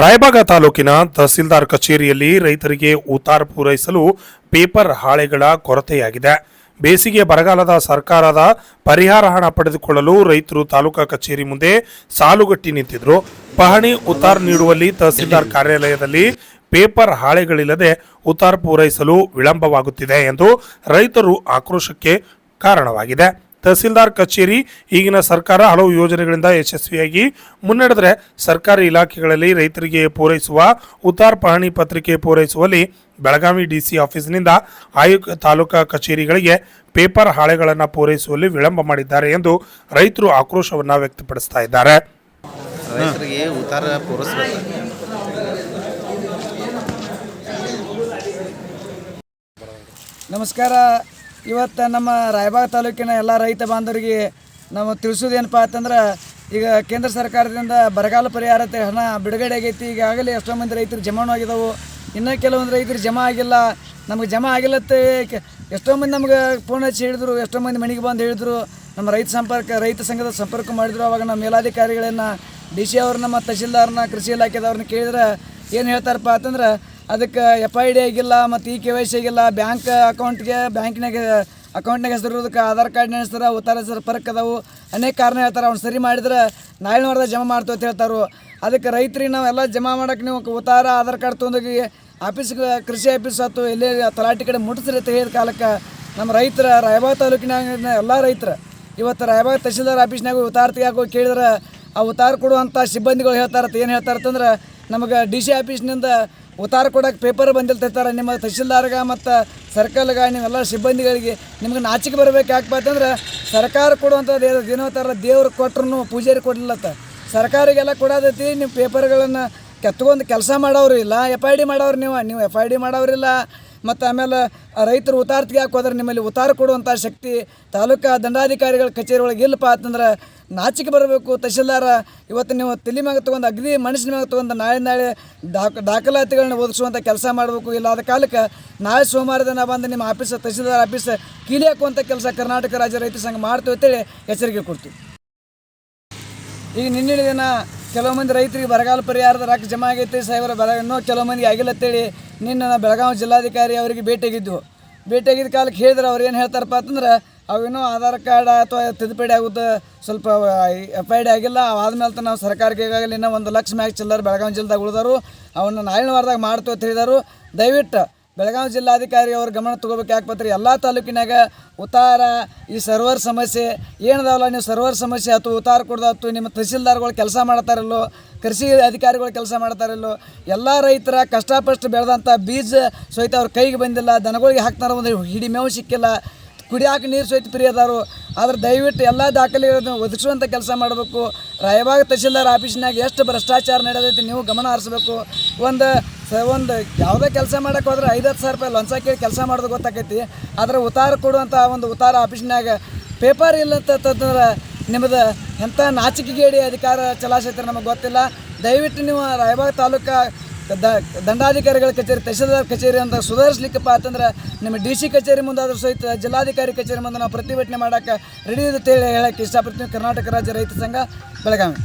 ರಾಯಬಾಗ ತಾಲೂಕಿನ ತಹಸೀಲ್ದಾರ್ ಕಚೇರಿಯಲ್ಲಿ ರೈತರಿಗೆ ಉತ್ತಾರ ಪೂರೈಸಲು ಪೇಪರ್ ಹಾಳೆಗಳ ಕೊರತೆಯಾಗಿದೆ. ಬೇಸಿಗೆ ಬರಗಾಲದ ಸರ್ಕಾರದ ಪರಿಹಾರ ಹಣ ಪಡೆದುಕೊಳ್ಳಲು ರೈತರು ತಾಲೂಕಾ ಕಚೇರಿ ಮುಂದೆ ಸಾಲುಗಟ್ಟಿ ನಿಂತಿದ್ರು. ಪಹಣಿ ಉತ್ತಾರ ನೀಡುವಲ್ಲಿ ತಹಸೀಲ್ದಾರ್ ಕಾರ್ಯಾಲಯದಲ್ಲಿ ಪೇಪರ್ ಹಾಳೆಗಳಿಲ್ಲದೆ ಉತ್ತಾರ ಪೂರೈಸಲು ವಿಳಂಬವಾಗುತ್ತಿದೆ ಎಂದು ರೈತರು ಆಕ್ರೋಶಕ್ಕೆ ಕಾರಣವಾಗಿದೆ. ತಹಸೀಲ್ದಾರ್ ಕಚೇರಿ ಈಗಿನ ಸರ್ಕಾರ ಹಲವು ಯೋಜನೆಗಳಿಂದ ಯಶಸ್ವಿಯಾಗಿ ಮುನ್ನಡೆದರೆ ಸರ್ಕಾರಿ ಇಲಾಖೆಗಳಲ್ಲಿ ರೈತರಿಗೆ ಪೂರೈಸುವ ಉತ್ತಾರ ಪಹಣಿ ಪತ್ರಿಕೆ ಪೂರೈಸುವಲ್ಲಿ ಬೆಳಗಾವಿ ಡಿಸಿ ಆಫೀಸ್ನಿಂದ ಆಯುಕ್ತ ತಾಲೂಕಾ ಕಚೇರಿಗಳಿಗೆ ಪೇಪರ್ ಹಾಳೆಗಳನ್ನು ಪೂರೈಸುವಲ್ಲಿ ವಿಳಂಬ ಮಾಡಿದ್ದಾರೆ ಎಂದು ರೈತರು ಆಕ್ರೋಶವನ್ನು ವ್ಯಕ್ತಪಡಿಸ್ತಾ ಇದ್ದಾರೆ. ರೈತರಿಗೆ ಉತ್ತಾರ ಪೂರೈಸಬೇಕು. ನಮಸ್ಕಾರ. ಇವತ್ತು ನಮ್ಮ ರಾಯಬಾಗ ತಾಲೂಕಿನ ಎಲ್ಲ ರೈತ ಬಾಂಧವರಿಗೆ ನಾವು ತಿಳಿಸೋದೇನಪ್ಪ ಅಂತಂದ್ರೆ, ಈಗ ಕೇಂದ್ರ ಸರ್ಕಾರದಿಂದ ಬರಗಾಲ ಪರಿಹಾರ ಹಣ ಬಿಡುಗಡೆ ಆಗೈತಿ. ಈಗಾಗಲೇ ಎಷ್ಟೋ ಮಂದಿ ರೈತರು ಜಮಾನು ಆಗಿದ್ದಾವೆ. ಇನ್ನೂ ಕೆಲವೊಂದು ರೈತರು ಜಮಾ ಆಗಿಲ್ಲ. ನಮಗೆ ಜಮಾ ಆಗಿಲ್ಲತ್ತೆ ಎಷ್ಟೋ ಮಂದಿ ನಮ್ಗೆ ಫೋನ್ ಹಚ್ಚಿ ಹೇಳಿದ್ರು, ಎಷ್ಟೋ ಮಂದಿ ಮನೆಗೆ ಬಂದು ಹೇಳಿದ್ರು. ನಮ್ಮ ರೈತ ಸಂಘದ ಸಂಪರ್ಕ ಮಾಡಿದ್ರು. ಅವಾಗ ನಮ್ಮ ಮೇಲಾಧಿಕಾರಿಗಳನ್ನು ಡಿ ಸಿ ಅವ್ರನ್ನ ಮತ್ತು ತಹಸೀಲ್ದಾರ್ನ ಕೃಷಿ ಇಲಾಖೆದವ್ರನ್ನ ಕೇಳಿದ್ರೆ ಏನು ಹೇಳ್ತಾರಪ್ಪ ಅಂತಂದ್ರೆ, ಅದಕ್ಕೆ FID ಆಗಿಲ್ಲ ಮತ್ತು KYC ಆಗಿಲ್ಲ, ಬ್ಯಾಂಕ್ ಬ್ಯಾಂಕ್ನಾಗ ಅಕೌಂಟ್ನಾಗ ಹೆಸರಿರೋದಕ್ಕೆ ಆಧಾರ್ ಕಾರ್ಡ್ ನೆನೆಸ್ತಾರೆ, ಉತ್ತಾರ ಹೆಸರು ಪರಕ್ ಅದಾವು, ಅನೇಕ ಕಾರಣ ಹೇಳ್ತಾರೆ. ಅವ್ನು ಸರಿ ಮಾಡಿದ್ರೆ ನಾಳೆ ವಾರದಾಗ ಜಮಾ ಮಾಡ್ತೀವಿ ಅಂತ ಹೇಳ್ತಾರೆ. ಅದಕ್ಕೆ ರೈತರಿಗೆ ನಾವೆಲ್ಲ ಜಮಾ ಮಾಡೋಕೆ ನೀವು ಉತ್ತಾರ ಆಧಾರ್ ಕಾರ್ಡ್ ತೊಗೊಂಡೋಗಿ ಆಫೀಸ್ಗೆ ಕೃಷಿ ಆಫೀಸ್ ಆಯ್ತು ಎಲ್ಲೇ ತಲಾಟಿ ಕಡೆ ಮುಟ್ಟಿಸ್ರಿ ಅಂತ ಹೇಳಿದ ಕಾಲಕ್ಕೆ ನಮ್ಮ ರೈತರ ರಾಯಬಾಗ ತಾಲೂಕಿನಾಗ ಎಲ್ಲ ರೈತರು ಇವತ್ತು ರಾಯಬಾಗ ತಹಸೀಲ್ದಾರ್ ಆಫೀಸ್ನಾಗ ಉತ್ತಾರ ತೆಗಿಯಾಕೆ ಕೇಳಿದ್ರೆ ಆ ಉತ್ತಾರ ಕೊಡುವಂಥ ಸಿಬ್ಬಂದಿಗಳು ಹೇಳ್ತಾರತ್ತೆ. ಏನು ಹೇಳ್ತಾರತ್ತಂದ್ರೆ, ನಮಗೆ DC ಆಫೀಸ್ನಿಂದ ಉತ್ತಾರ ಕೊಡೋಕೆ ಪೇಪರ್ ಬಂದಿಲ್ತಿರ್ತಾರೆ. ನಿಮ್ಮ ತಹಸೀಲ್ದಾರ್ಗೆ ಮತ್ತು ಸರ್ಕಲ್ಗೆ ನೀವೆಲ್ಲ ಸಿಬ್ಬಂದಿಗಳಿಗೆ ನಿಮ್ಗೆ ನಾಚಿಕೆ ಬರಬೇಕು. ಯಾಕಪ್ಪ ಅಂತಂದ್ರೆ, ಸರ್ಕಾರ ಕೊಡುವಂಥದ್ದು ಏನೋ ಥರ ದೇವ್ರು ಕೊಟ್ಟರು ಪೂಜಾರಿ ಕೊಡಲಿಲ್ಲತ್ತ. ಸರ್ಕಾರಿಗೆಲ್ಲ ಕೊಡೋದೈತಿ. ನೀವು ಪೇಪರ್ಗಳನ್ನು ಕೆತ್ಕೊಂಡು ಕೆಲಸ ಮಾಡೋರು ಇಲ್ಲ, FID ಮಾಡೋರು ನೀವು FID ಮಾಡೋರಿಲ್ಲ. ಮತ್ತು ಆಮೇಲೆ ರೈತರು ಉತ್ತಾರ ತೆಗಿಯಾಕೆ ಹೋದ್ರೆ ನಿಮ್ಮಲ್ಲಿ ಉತ್ತಾರ ಕೊಡುವಂಥ ಶಕ್ತಿ ತಾಲೂಕಾ ದಂಡಾಧಿಕಾರಿಗಳ ಕಚೇರಿ ಒಳಗೆ ಇಲ್ಲಪ್ಪ ಅಂತಂದ್ರೆ ನಾಚಿಕೆ ಬರಬೇಕು. ತಹಸೀಲ್ದಾರ ಇವತ್ತು ನೀವು ತಲೆ ಮ್ಯಾಗ ತೊಗೊಂಡು ಅಗದಿ ಮನುಷ್ಯನ ಮ್ಯಾಗ ತೊಗೊಂಡು ನಾಳೆ ದಾಖಲಾತಿಗಳನ್ನ ಒದಗಿಸುವಂಥ ಕೆಲಸ ಮಾಡಬೇಕು. ಇಲ್ಲ ಆದ ಕಾಲಕ್ಕೆ ನಾಳೆ ಸೋಮವಾರ ದಿನ ಬಂದು ನಿಮ್ಮ ತಹಸೀಲ್ದಾರ್ ಆಫೀಸ್ ಕೀಲಿ ಹಾಕುವಂಥ ಕೆಲಸ ಕರ್ನಾಟಕ ರಾಜ್ಯ ರೈತ ಸಂಘ ಮಾಡ್ತೀವಿ ಅಂತೇಳಿ ಎಚ್ಚರಿಕೆ ಕೊಡ್ತೀವಿ. ಈಗ ನಿನ್ನೆ ದಿನ ಕೆಲವು ಮಂದಿ ರೈತರಿಗೆ ಬರಗಾಲ ಪರಿಹಾರದ ರೊಕ್ಕ ಜಮಾ ಆಗೈತಿ ಸಾಹೇಬರ, ಇನ್ನೂ ಕೆಲವು ಮಂದಿಗೆ ಆಗಿಲ್ಲ ಅಂತೇಳಿ ನಿನ್ನೆ ಬೆಳಗಾವಿ ಜಿಲ್ಲಾಧಿಕಾರಿ ಅವರಿಗೆ ಭೇಟಿಯಾಗಿದ್ದ ಕಾಲಕ್ಕೆ ಹೇಳಿದ್ರೆ ಅವ್ರು ಏನು ಹೇಳ್ತಾರಪ್ಪ ಅಂತಂದ್ರೆ, ಅವೇನೋ ಆಧಾರ್ ಕಾರ್ಡ್ ಅಥವಾ ತಿದ್ದುಪಡಿ ಆಗುತ್ತೆ, ಸ್ವಲ್ಪ FID ಆಗಿಲ್ಲ. ಆದ್ಮೇಲೆ ನಾವು ಸರ್ಕಾರಕ್ಕೆ ಈಗಾಗಲೇ ಇನ್ನೂ 1 ಲಕ್ಷ ಮ್ಯಾಗ ಚಿಲ್ಲರ್ ಬೆಳಗಾವಿ ಜಿಲ್ಲೆದಾಗ ಉಳಿದಾರು. ಅವನ್ನ ನಾಳಿನ ವಾರದಾಗ ಮಾಡ್ತೀವಿ ಅಂತ ಹೇಳಿದರು. ದಯವಿಟ್ಟು ಬೆಳಗಾವಿ ಜಿಲ್ಲಾಧಿಕಾರಿ ಅವ್ರ ಗಮನ ತೊಗೋಬೇಕು. ಯಾಕಂದ್ರೆ ಎಲ್ಲ ತಾಲೂಕಿನಾಗ ಉತ್ತಾರ ಈ ಸರ್ವರ್ ಸಮಸ್ಯೆ ಏನದಾವಲ್ಲ, ನೀವು ಸರ್ವರ್ ಸಮಸ್ಯೆ ಆಯ್ತು, ಉತ್ತಾರ ಕೊಡ್ದಾಯ್ತು, ನಿಮ್ಮ ತಹಸೀಲ್ದಾರ್ಗಳು ಕೆಲಸ ಮಾಡ್ತಾರಲ್ಲೋ, ಕೃಷಿ ಅಧಿಕಾರಿಗಳು ಕೆಲಸ ಮಾಡ್ತಾರಲ್ಲೋ, ಎಲ್ಲ ರೈತರ ಕಷ್ಟಪಟ್ಟು ಬೆಳೆದಂಥ ಬೀಜ ಸಹಿತ ಅವ್ರ ಕೈಗೆ ಬಂದಿಲ್ಲ. ದನಗಳಿಗೆ ಹಾಕ್ತಾರ, ಒಂದು ಹಿಡಿ ಮೇವು ಸಿಕ್ಕಿಲ್ಲ, ಕುಡಿಯಾಕೆ ನೀರು ಸಹಿತ ಫ್ರೀ ಅದಾರು. ಆದ್ರೆ ದಯವಿಟ್ಟು ಎಲ್ಲ ದಾಖಲೆಗಳನ್ನು ಒದಗಿಸುವಂಥ ಕೆಲಸ ಮಾಡಬೇಕು. ರಾಯಬಾಗ ತಹಸೀಲ್ದಾರ್ ಆಫೀಸ್ನಾಗ ಎಷ್ಟು ಭ್ರಷ್ಟಾಚಾರ ನಡೆದೈತಿ ನೀವು ಗಮನ ಹರಿಸ್ಬೇಕು. ಒಂದು ಯಾವುದೇ ಕೆಲಸ ಮಾಡೋಕೆ ಹೋದ್ರೆ 5-10 ಸಾವಿರ ರೂಪಾಯಿ ಲಂಚ ಕೇಳಿ ಕೆಲಸ ಮಾಡೋದು ಗೊತ್ತಾಕೈತಿ. ಆದರೆ ಉತ್ತಾರ ಕೊಡುವಂಥ ಒಂದು ಉತ್ತಾರ ಆಫೀಸ್ನಾಗ ಪೇಪರ್ ಇಲ್ಲ ಅಂತಂದ್ರೆ ನಿಮ್ಮದು ಎಂಥ ನಾಚಿಕೆಗೇಡಿ ಅಧಿಕಾರ ಚಲಾಯಿಸ್ತಾರೆ ನಮಗೆ ಗೊತ್ತಿಲ್ಲ. ದಯವಿಟ್ಟು ನೀವು ರಾಯಬಾಗ ತಾಲೂಕಾ ದಂಡಾಧಿಕಾರಿಗಳ ಕಚೇರಿ ತಹಸೀಲ್ದಾರ್ ಕಚೇರಿ ಅಂತ ಸುಧಾರಿಸ್ಲಿಕ್ಕಪ್ಪ ಅಂತಂದ್ರೆ ನಿಮ್ಮ DC ಕಚೇರಿ ಮುಂದಾದ್ರೂ ಸಹಿತ ಜಿಲ್ಲಾಧಿಕಾರಿ ಕಚೇರಿ ಮುಂದೆ ನಾವು ಪ್ರತಿಭಟನೆ ಮಾಡೋಕ್ಕೆ ರೆಡಿ ಇದೆ ಅಂತೇಳಿ ಹೇಳೋಕ್ಕೆ ಇಷ್ಟಪಡ್ತೀವಿ. ಕರ್ನಾಟಕ ರಾಜ್ಯ ರೈತ ಸಂಘ ಬೆಳಗಾವಿ.